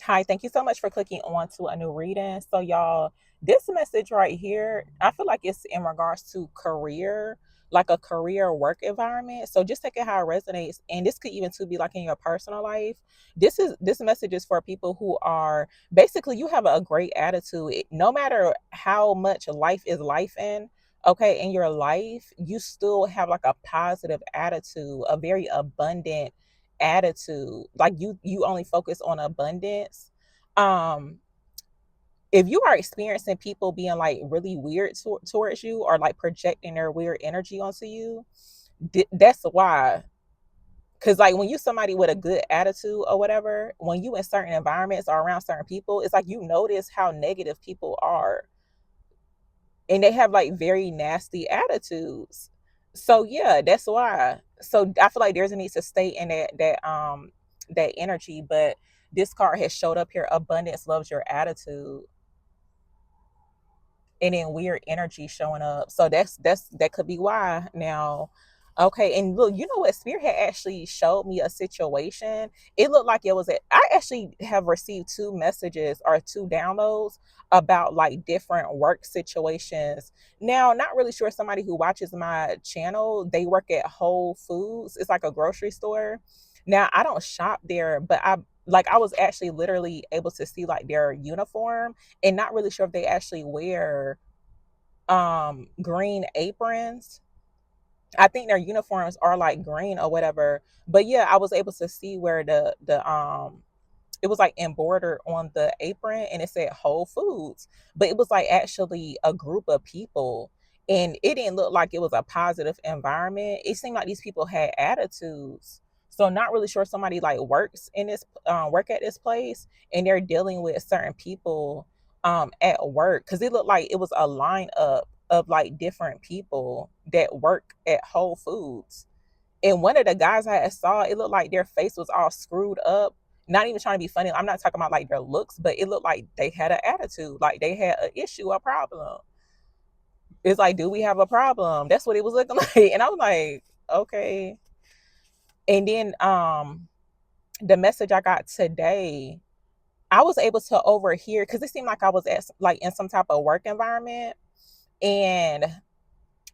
Hi, thank you so much for clicking on to a new reading. So, y'all, this message right here, I feel like it's in regards to career, like a career work environment. So just take it how it resonates. And this could even too be like in your personal life. This message is for people who are basically you have a great attitude. No matter how much life is life okay, in your life, you still have like a positive attitude, a very abundant attitude, like you only focus on abundance. um if you are experiencing people being like really weird towards you or like projecting their weird energy onto you, that's why. Because like when you somebody with a good attitude or whatever, when you in certain environments or around certain people, it's like you notice how negative people are, and they have like very nasty attitudes. So yeah, that's why. So I feel like there's a need to stay in that energy. But this card has showed up here. Abundance loves your attitude, and then weird energy showing up. So that could be why. Now, okay, and look, you know what? Spirit had actually showed me a situation. It looked like it was I actually have received two messages or two downloads about like different work situations. Now, not really sure somebody who watches my channel, they work at Whole Foods. It's like a grocery store. Now, I don't shop there, but I was actually literally able to see like their uniform, and not really sure if they actually wear green aprons. I think their uniforms are like green or whatever. But yeah, I was able to see where the it was like embroidered on the apron and it said Whole Foods. But it was like actually a group of people, and it didn't look like it was a positive environment. It seemed like these people had attitudes. So not really sure somebody like works in this work at this place, and they're dealing with certain people at work, because it looked like it was a lineup of like different people that work at Whole Foods. And one of the guys I had saw, it looked like their face was all screwed up. Not even trying to be funny. I'm not talking about like their looks, but it looked like they had an attitude, like they had an issue, a problem. It's like, do we have a problem? That's what it was looking like. And I was like, okay. And then the message I got today, I was able to overhear because it seemed like I was at like in some type of work environment, and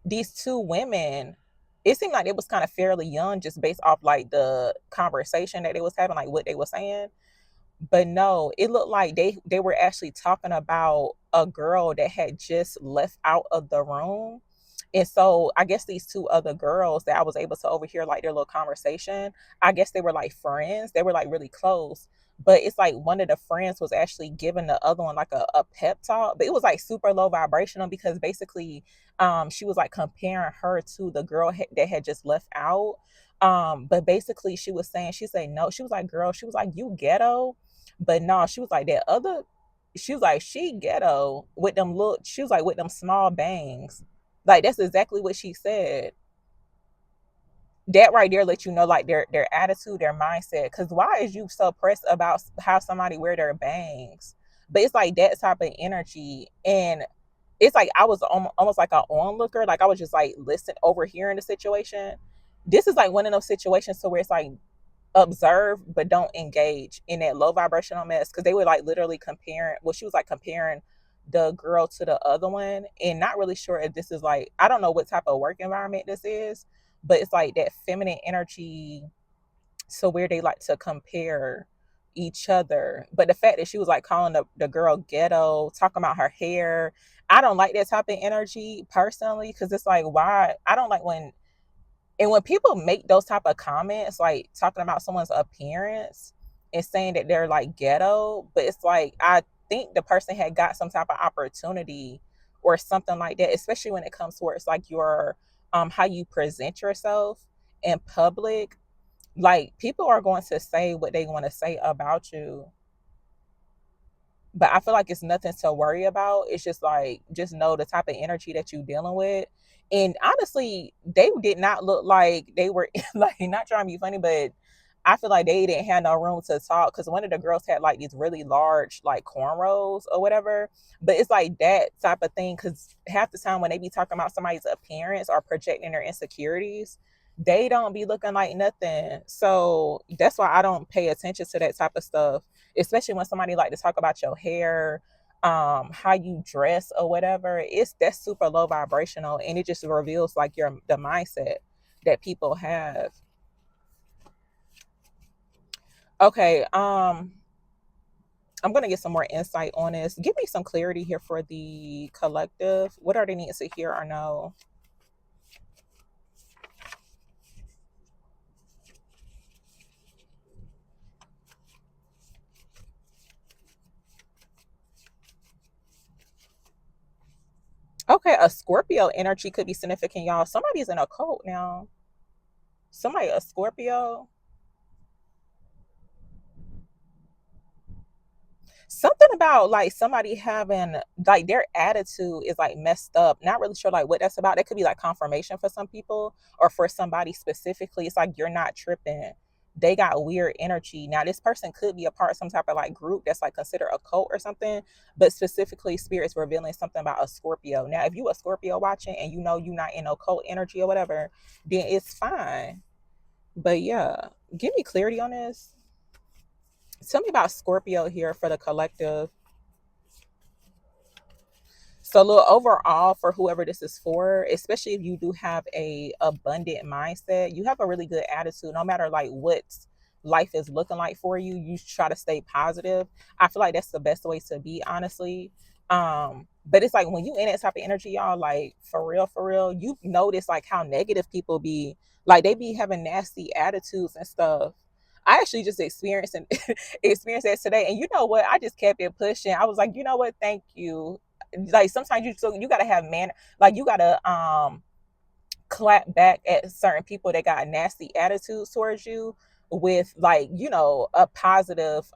these two women, it seemed like it was kind of fairly young just based off like the conversation that they was having, like what they were saying. But no, it looked like they were actually talking about a girl that had just left out of the room. And so I guess these two other girls that I was able to overhear like their little conversation, I guess they were like friends. They were like really close. But it's like one of the friends was actually giving the other one like a pep talk. But it was like super low vibrational because basically she was like comparing her to the girl that had just left out. But basically she was saying, she said no, she was like, girl, she was like, you ghetto. But no, she was like that other, she was like, she ghetto with them look, she was like with them small bangs. Like that's exactly what she said. That right there let you know like their attitude, their mindset. Cause why is you so pressed about how somebody wear their bangs? But it's like that type of energy. And it's like I was almost like an onlooker. Like I was just like listen, overhearing the situation. This is like one of those situations to where it's like observe but don't engage in that low vibrational mess, because they were like literally comparing, well she was like comparing the girl to the other one, and not really sure if this is like, I don't know what type of work environment this is, but it's like that feminine energy, so where they like to compare each other. But the fact that she was like calling the girl ghetto, talking about her hair, I don't like that type of energy personally, because it's like, why? I don't like when people make those type of comments, like talking about someone's appearance and saying that they're like ghetto, but it's like I think the person had got some type of opportunity or something like that, especially when it comes towards like your how you present yourself in public. Like people are going to say what they want to say about you, but I feel like it's nothing to worry about. It's just like, just know the type of energy that you're dealing with. And honestly, they did not look like they were like, not trying to be funny, but I feel like they didn't have no room to talk, because one of the girls had like these really large like cornrows or whatever. But it's like that type of thing, because half the time when they be talking about somebody's appearance or projecting their insecurities, They don't be looking like nothing. So that's why I don't pay attention to that type of stuff, especially when somebody like to talk about your hair, how you dress or whatever. It's that's super low vibrational, and it just reveals like the mindset that people have. Okay, I'm gonna get some more insight on this. Give me some clarity here for the collective. What are they needing to hear or know? Okay, a Scorpio energy could be significant, y'all. Somebody's in a cult now. Somebody, a Scorpio. Something about like somebody having like their attitude is like messed up. Not really sure like what that's about. That could be like confirmation for some people or for somebody specifically. It's like you're not tripping. They got weird energy. Now this person could be a part of some type of like group that's like considered a cult or something, but specifically spirits revealing something about a Scorpio. Now if you a Scorpio watching and you know you're not in no cult energy or whatever, then it's fine. But yeah, give me clarity on this. Tell me about Scorpio here for the collective. So look, overall for whoever this is for, especially if you do have a abundant mindset, you have a really good attitude no matter like what life is looking like for you. You try to stay positive. I feel like that's the best way to be, honestly. But it's like when you in that type of energy, y'all, like for real, you notice like how negative people be. Like they be having nasty attitudes and stuff. I actually just experienced that today. And you know what? I just kept it pushing. I was like, you know what? Thank you. Like sometimes you gotta have man, like you gotta clap back at certain people that got nasty attitudes towards you with like, you know, a positive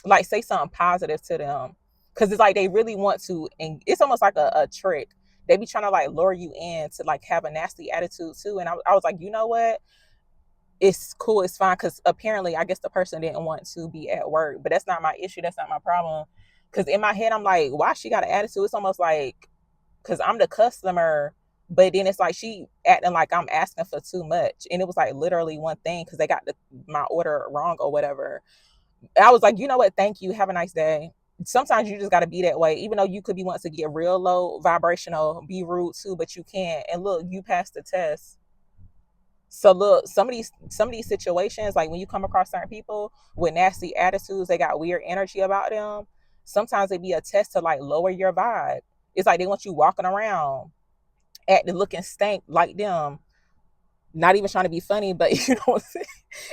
like say something positive to them. Cause it's like they really want to, and it's almost like a trick. They be trying to like lure you in to like have a nasty attitude too. And I was like, you know what? It's cool, it's fine. Because apparently I guess the person didn't want to be at work, but that's not my issue, that's not my problem. Because in my head I'm like, why she got an attitude? It's almost like because I'm the customer, but then it's like she acting like I'm asking for too much, and it was like literally one thing because they got my order wrong or whatever. I was like, you know what, thank you, have a nice day. Sometimes you just got to be that way, even though you could be wanting to get real low vibrational, be rude too, but you can't. And look, you passed the test. So look, some of these situations, like when you come across certain people with nasty attitudes, they got weird energy about them. Sometimes it be a test to like lower your vibe. It's like they want you walking around acting looking stank like them. Not even trying to be funny, but you know what I'm saying?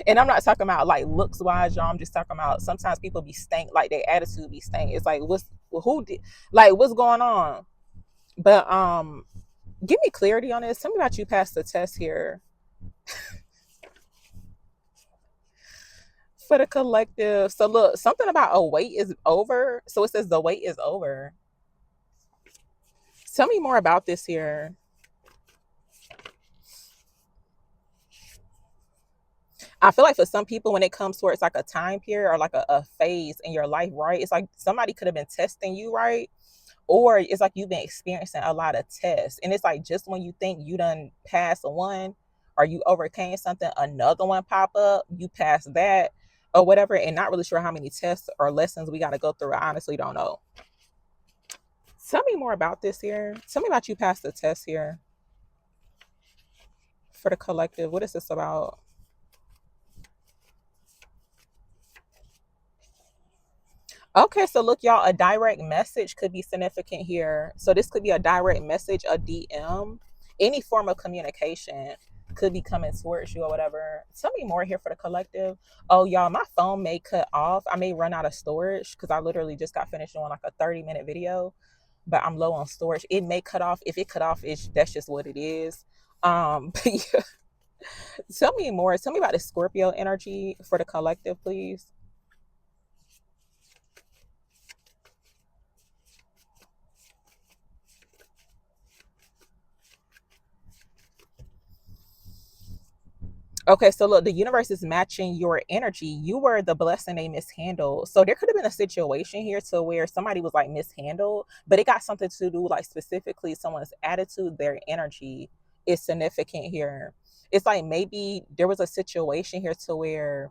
And I'm not talking about like looks wise, y'all. I'm just talking about sometimes people be stank, like their attitude be stank. It's like who did, like what's going on? But give me clarity on this. Tell me about you passed the test here for the collective. So look, something about a wait is over. So it says the wait is over. Tell me more about this here. I feel like for some people, when it comes towards like a time period or like a phase in your life, right? It's like somebody could have been testing you, right? Or it's like you've been experiencing a lot of tests. And it's like just when you think you done passed one or you overcame something, another one pop up, you pass that or whatever, and not really sure how many tests or lessons we got to go through. I honestly don't know. Tell me more about this here. Tell me about you passed the test here for the collective. What is this about? Okay, so look, y'all, a direct message could be significant here. So this could be a direct message, a DM, any form of communication could be coming towards you or whatever. Tell me more here for the collective. Oh, y'all, my phone may cut off. I may run out of storage because I literally just got finished doing like a 30-minute video, but I'm low on storage. It may cut off. If it cut off, that's just what it is. But yeah, tell me more. Tell me about the Scorpio energy for the collective, please. Okay, so look, the universe is matching your energy. You were the blessing they mishandled. So there could have been a situation here to where somebody was like mishandled, but it got something to do like specifically someone's attitude, their energy is significant here. It's like maybe there was a situation here to where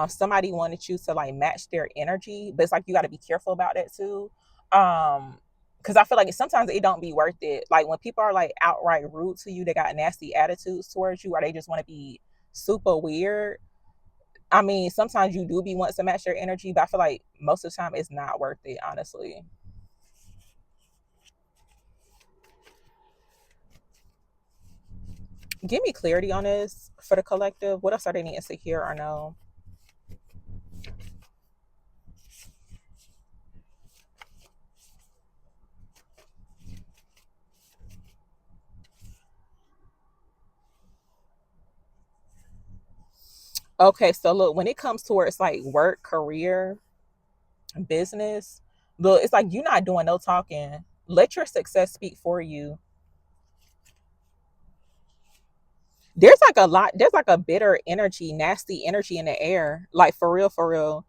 somebody wanted you to like match their energy, but it's like you got to be careful about that too. Because I feel like sometimes it don't be worth it. Like when people are like outright rude to you, they got nasty attitudes towards you, or they just want to be super weird. I mean, sometimes you do be wanting to match their energy, but I feel like most of the time it's not worth it, honestly. Give me clarity on this for the collective. What else are they needing to hear or know? Okay, so look, when it comes towards like work, career, business, look, it's like you're not doing no talking. Let your success speak for you. There's like a lot, there's like a bitter energy, nasty energy in the air. Like for real, for real.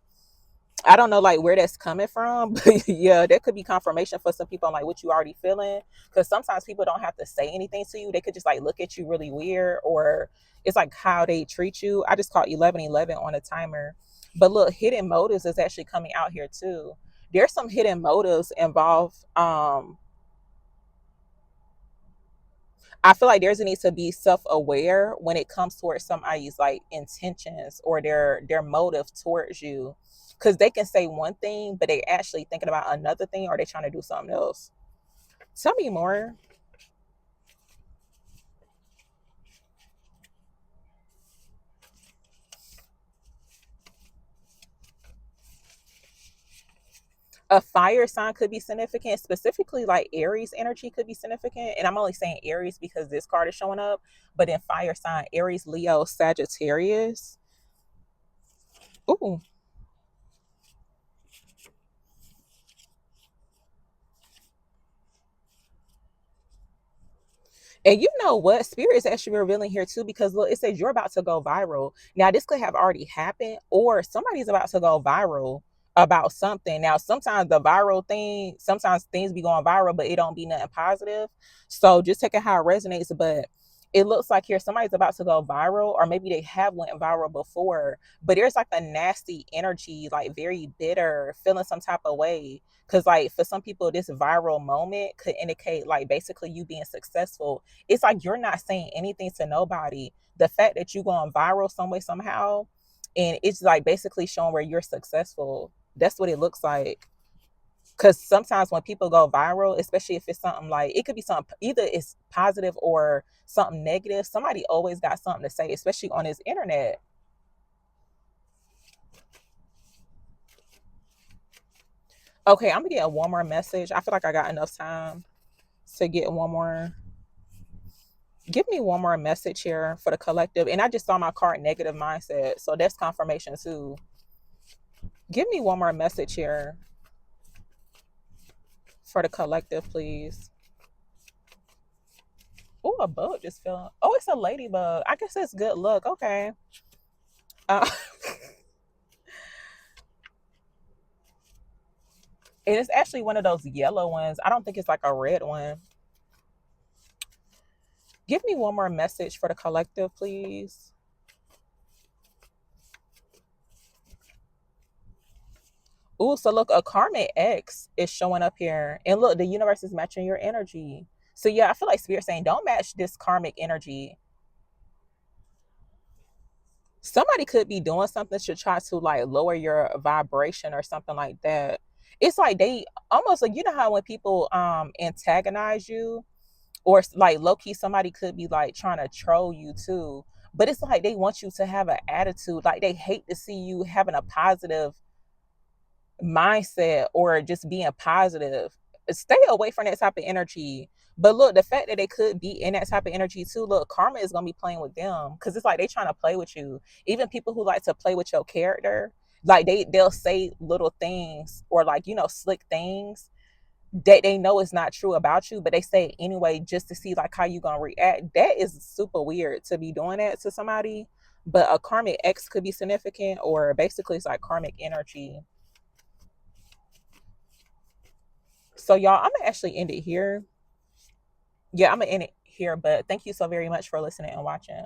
I don't know like where that's coming from, but yeah, there could be confirmation for some people on like what you already feeling. Because sometimes people don't have to say anything to you. They could just like look at you really weird, or it's like how they treat you. I just caught 1111 on a timer. But look, hidden motives is actually coming out here too. There's some hidden motives involved. I feel like there's a need to be self-aware when it comes towards somebody's like intentions or their motive towards you. Cause they can say one thing, but they actually thinking about another thing, or they trying to do something else. Tell me more. A fire sign could be significant, specifically like Aries energy could be significant. And I'm only saying Aries because this card is showing up, but in fire sign, Aries, Leo, Sagittarius. Ooh. And you know what? Spirit is actually revealing here too, because look, it says you're about to go viral. Now, this could have already happened, or somebody's about to go viral about something. Now, sometimes the viral thing, sometimes things be going viral, but it don't be nothing positive. So just take it how it resonates. But it looks like here somebody's about to go viral, or maybe they have went viral before, but there's like a nasty energy, like very bitter, feeling some type of way. Cause like for some people, this viral moment could indicate like basically you being successful. It's like you're not saying anything to nobody. The fact that you going viral some way somehow, and it's like basically showing where you're successful. That's what it looks like. Because sometimes when people go viral, especially if it's something like, it could be something, either it's positive or something negative, somebody always got something to say, especially on this internet. Okay, I'm gonna get one more message. I feel like I got enough time to get one more. Give me one more message here for the collective. And I just saw my card negative mindset. So that's confirmation too. Give me one more message here for the collective, please. Oh, a bug just fell. Oh, it's a ladybug. I guess it's good luck. Okay. Uh, and it's actually one of those yellow ones. I don't think it's like a red one. Give me one more message for the collective, please. Ooh, so look, a karmic X is showing up here. And look, the universe is matching your energy. So yeah, I feel like Spirit saying don't match this karmic energy. Somebody could be doing something to try to like lower your vibration or something like that. It's like they almost like, you know how when people antagonize you, or like low key somebody could be like trying to troll you too. But it's like they want you to have an attitude, like they hate to see you having a positive mindset or just being positive. Stay away from that type of energy. But look, the fact that they could be in that type of energy too, look, karma is gonna be playing with them, because it's like they trying to play with you. Even people who like to play with your character, like they'll say little things, or like, you know, slick things that they know is not true about you, but they say it anyway just to see like how you gonna react. That is super weird to be doing that to somebody. But a karmic X could be significant, or basically it's like karmic energy. So y'all, I'm gonna actually end it here. Yeah, I'm gonna end it here, but thank you so very much for listening and watching.